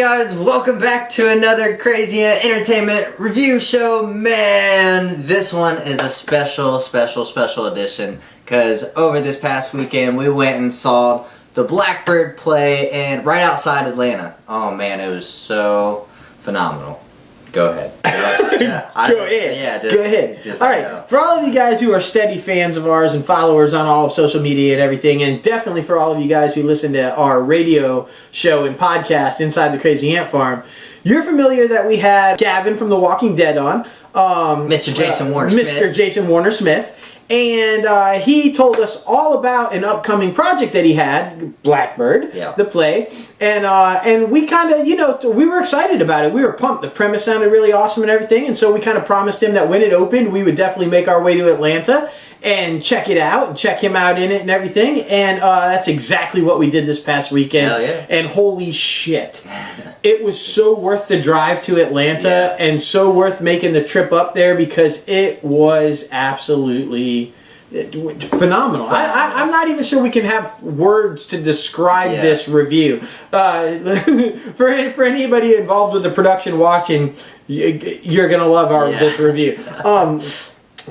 guys, welcome back to another Crazy Entertainment review show. Man, this one is a special edition because over this past weekend we went and saw the BlackBird play and right outside Atlanta. Oh man, it was so phenomenal. Go ahead. Go ahead. All right. For all of you guys who are steady fans of ours and followers on all of social media and everything, and definitely for all of you guys who listen to our radio show and podcast Inside the Crazy Ant Farm, you're familiar that we had Gavin from The Walking Dead on. Mr. Jayson W Smith. Mr. Jayson W Smith. And he told us all about an upcoming project that he had, BlackBird, the play. And we kind of, we were excited about it. We were pumped. The premise sounded really awesome and everything. And so we kind of promised him that when it opened, we would definitely make our way to Atlanta and check it out and check him out in it and everything. And that's exactly what we did this past weekend. Hell yeah. And holy shit. It was so worth the drive to Atlanta and so worth making the trip up there because it was absolutely phenomenal. I'm not even sure we can have words to describe this review. For anybody involved with the production watching, you're going to love this review.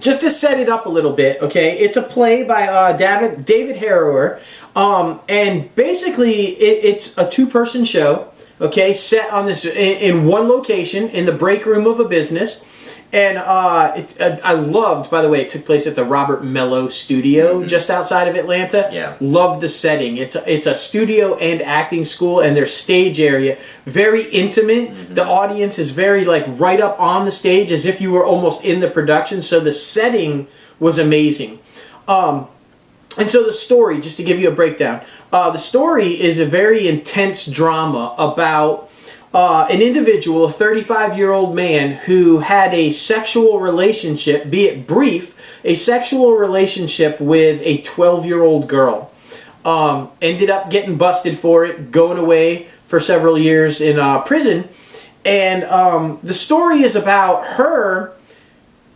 Just to set it up a little bit, okay, it's a play by David Harrower, and basically it's a two-person show. Okay, set on this in one location in the break room of a business, and I loved. By the way, it took place at the Robert Mello Studio just outside of Atlanta. Yeah, loved the setting. It's a studio and acting school, and their stage area very intimate. The audience is very right up on the stage, as if you were almost in the production. So the setting was amazing. And so the story, just to give you a breakdown, the story is a very intense drama about an individual, a 35-year-old man who had a sexual relationship, be it brief, a sexual relationship with a 12-year-old girl. Ended up getting busted for it, going away for several years in prison. And the story is about her.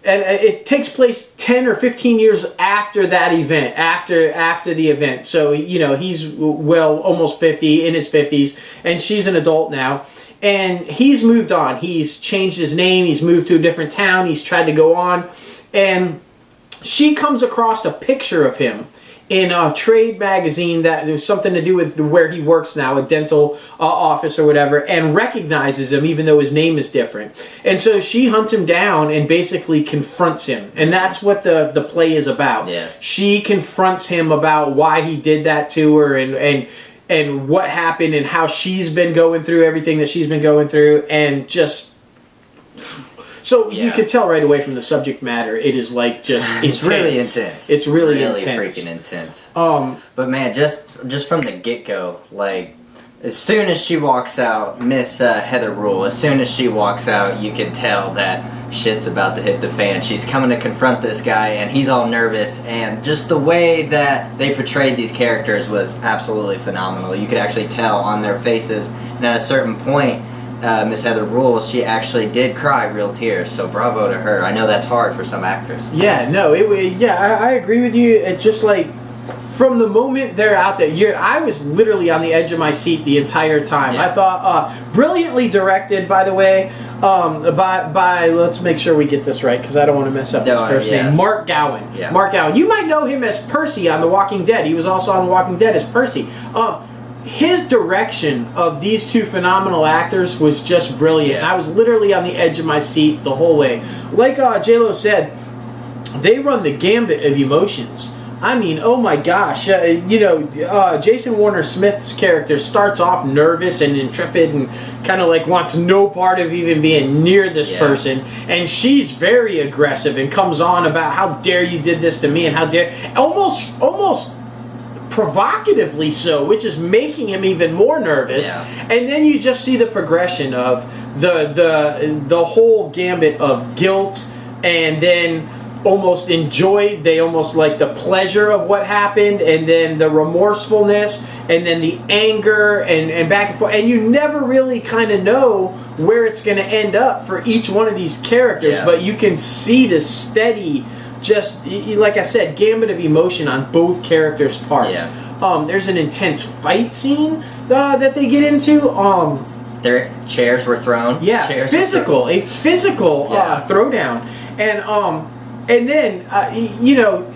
And it takes place 10 or 15 years after that event, after the event. So, he's, almost 50, in his 50s, and she's an adult now. And he's moved on. He's changed his name. He's moved to a different town. He's tried to go on. And she comes across a picture of him in a trade magazine that there's something to do with where he works now, a dental office or whatever, and recognizes him even though his name is different. And so she hunts him down and basically confronts him. And that's what the play is about. Yeah. She confronts him about why he did that to her and what happened and how she's been going through everything that she's been going through, and just... So you can tell right away from the subject matter, it is it's really intense. It's really intense. freaking intense. But man, just from the get-go, as soon as she walks out, Miss Heather Rule, as soon as she walks out, you can tell that shit's about to hit the fan. She's coming to confront this guy, and he's all nervous, and just the way that they portrayed these characters was absolutely phenomenal. You could actually tell on their faces, and at a certain point, Miss Heather Rule, she actually did cry real tears, so bravo to her. I know that's hard for some actors. Yeah, no, I agree with you. It's just from the moment they're out there, I was literally on the edge of my seat the entire time. I thought, brilliantly directed, by the way, by let's make sure we get this right, because I don't want to mess up his first name. Marc Gowan. Yeah. Marc Gowan. You might know him as Percy on The Walking Dead. He was also on The Walking Dead as Percy. His direction of these two phenomenal actors was just brilliant. I was literally on the edge of my seat the whole way. Like J-Lo said, they run the gambit of emotions. I mean, oh my gosh. Jayson W Smith's character starts off nervous and intrepid and kind of wants no part of even being near this person. And she's very aggressive and comes on about how dare you did this to me and how dare... Almost provocatively so, which is making him even more nervous. And then you just see the progression of the whole gambit of guilt, and then almost enjoyed, they almost like the pleasure of what happened, and then the remorsefulness, and then the anger, and back and forth, and you never really kind of know where it's going to end up for each one of these characters, but you can see the steady, just like I said, gambit of emotion on both characters' parts. There's an intense fight scene that they get into. Their chairs were thrown. Yeah, chairs physical, a physical throwdown, and then you know,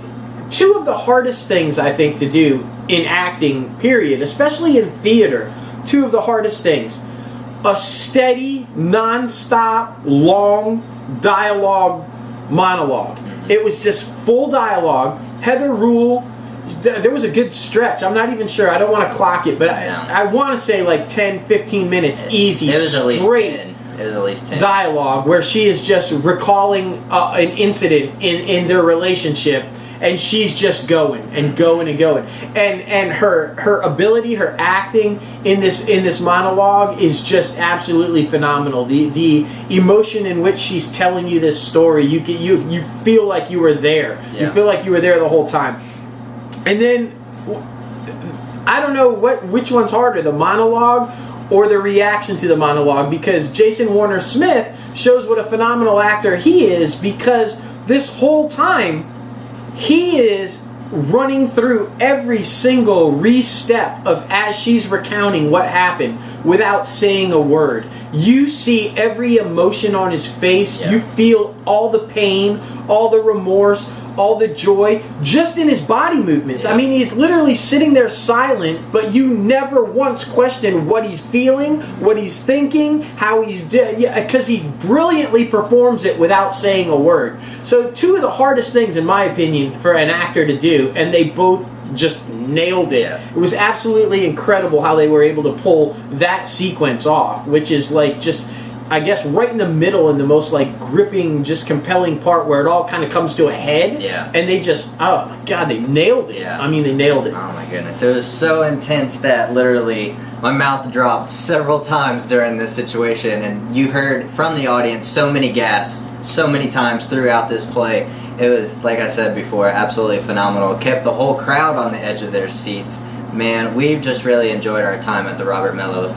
two of the hardest things I think to do in acting, period, especially in theater, two of the hardest things: a steady, non-stop, long dialogue monologue. It was just full dialogue. Heather Rule. There was a good stretch. I'm not even sure. I don't want to clock it, but I want to say like 10, 15 minutes easy. It was at least straight 10. It was at least 10. Dialogue where she is just recalling an incident in their relationship, and she's just going and going and going. And her ability, her acting in this monologue is just absolutely phenomenal. The emotion in which she's telling you this story, you feel like you were there. Yeah. You feel like you were there the whole time. And then, I don't know which one's harder, the monologue or the reaction to the monologue, because Jayson W Smith shows what a phenomenal actor he is, because this whole time he is running through every single re-step of as she's recounting what happened without saying a word. You see every emotion on his face. Yeah. You feel all the pain, all the remorse, all the joy, just in his body movements. Yeah. I mean, he's literally sitting there silent, but you never once question what he's feeling, what he's thinking, how he's because he brilliantly performs it without saying a word. So two of the hardest things, in my opinion, for an actor to do, and they both just nailed it. Yeah. It was absolutely incredible how they were able to pull that sequence off, which is like just, I guess, right in the middle, in the most like gripping, just compelling part where it all kind of comes to a head. Yeah. And they just, oh my God, they nailed it. Yeah. I mean, they nailed it. Oh my goodness. It was so intense that literally my mouth dropped several times during this situation, and you heard from the audience so many gasps so many times throughout this play. It was, like I said before, absolutely phenomenal. It kept the whole crowd on the edge of their seats. Man, we've just really enjoyed our time at the Robert Mello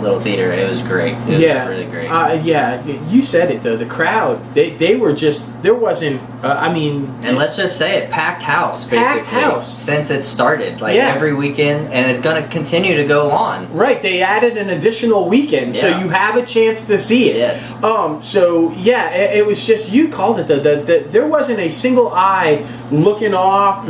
Little Theater. It was great. It was really great. Yeah, you said it though. The crowd, they were just, there wasn't, I mean... And let's just say it, packed house, basically. Packed house. Since it started, every weekend, and it's going to continue to go on. Right, they added an additional weekend, so you have a chance to see it. Yes. So, yeah, it was just, you called it, there wasn't a single eye looking off,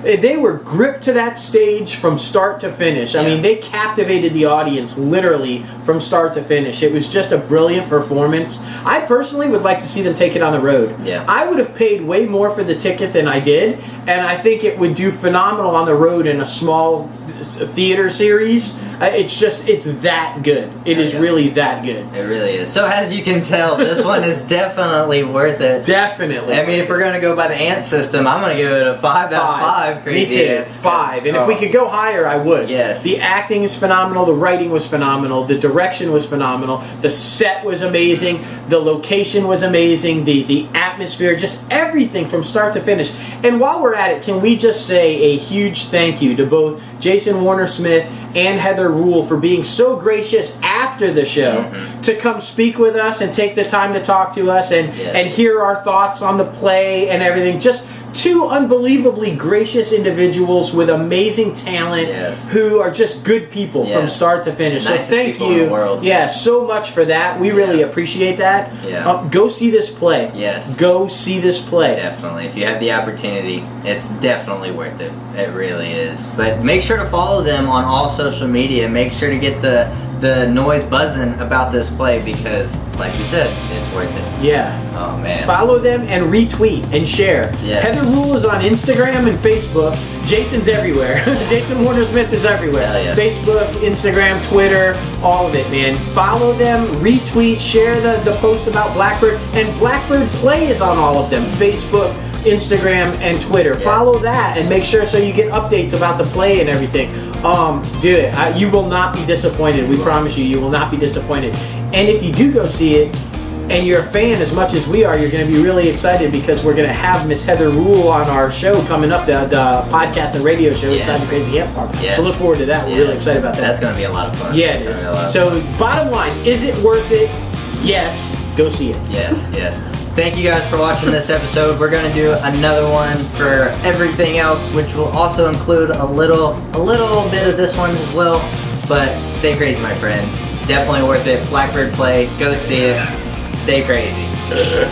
they were gripped to that stage from start to finish. I mean, they captivated the audience literally from start to finish. It was just a brilliant performance. I personally would like to see them take it on the road. Yeah. I would have paid way more for the ticket than I did, and I think it would do phenomenal on the road in a small theater series. It's that good. It is really that good. It really is. So as you can tell, this one is definitely worth it. Definitely. I mean, if we're going to go by the ant system, I'm going to give it a 5 out of 5. Crazy Me too. Ants. 5. And if we could go higher, I would. Yes. The acting is phenomenal. The writing was phenomenal. The direction was phenomenal. The set was amazing. The location was amazing. The atmosphere, just everything from start to finish. And while we're at it, can we just say a huge thank you to both Jayson W Smith and Heather Rule for being so gracious after the show to come speak with us and take the time to talk to us and hear our thoughts on the play and everything. Just two unbelievably gracious individuals with amazing talent who are just good people from start to finish. Nicest so thank people in you the world. so much for that. We really appreciate that. Go see this play. Yes. Go see this play. Definitely. If you have the opportunity, it's definitely worth it. It really is. But make sure to follow them on all social media. Make sure to get the noise buzzing about this play because, like you said, it's worth it. Yeah. Oh, man. Follow them and retweet and share. Yeah. Heather Rule is on Instagram and Facebook. Jayson's everywhere. Jayson W Smith is everywhere. Hell yeah. Facebook, Instagram, Twitter, all of it, man. Follow them, retweet, share the post about BlackBird. And BlackBird Play is on all of them. Facebook, Instagram, and Twitter. Yeah. Follow that and make sure so you get updates about the play and everything. Do it. You will not be disappointed. We promise you, you will not be disappointed. And if you do go see it, and you're a fan as much as we are, you're going to be really excited because we're going to have Miss Heather Rule on our show coming up, the podcast and radio show inside the Crazy Ant Farm. So look forward to that. We're really excited about that. That's going to be a lot of fun. Yeah, it is. So bottom line, is it worth it? Yes. Go see it. Yes. Thank you guys for watching this episode. We're going to do another one for everything else, which will also include a little bit of this one as well. But stay crazy, my friends. Definitely worth it. Blackbird play. Go see it. Stay crazy.